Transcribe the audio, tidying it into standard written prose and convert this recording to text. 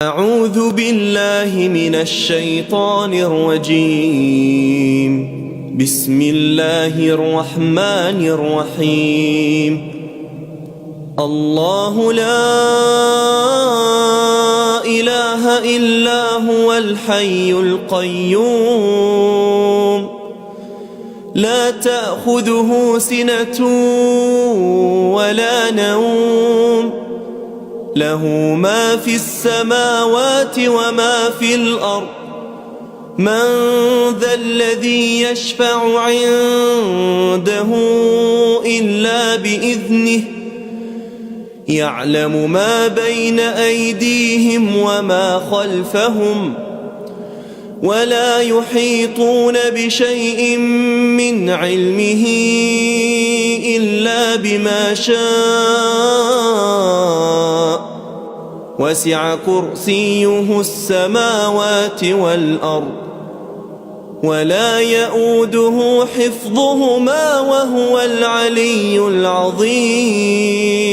أعوذ بالله من الشيطان الرجيم. بسم الله الرحمن الرحيم. الله لا إله إلا هو الحي القيوم لا تأخذه سنة ولا نوم له ما في السماوات وما في الأرض من ذا الذي يشفع عنده إلا بإذنه يعلم ما بين أيديهم وما خلفهم ولا يحيطون بشيء من علمه إلا بما شاء وسع كرسيه السماوات والأرض ولا يؤوده حفظهما وهو العلي العظيم.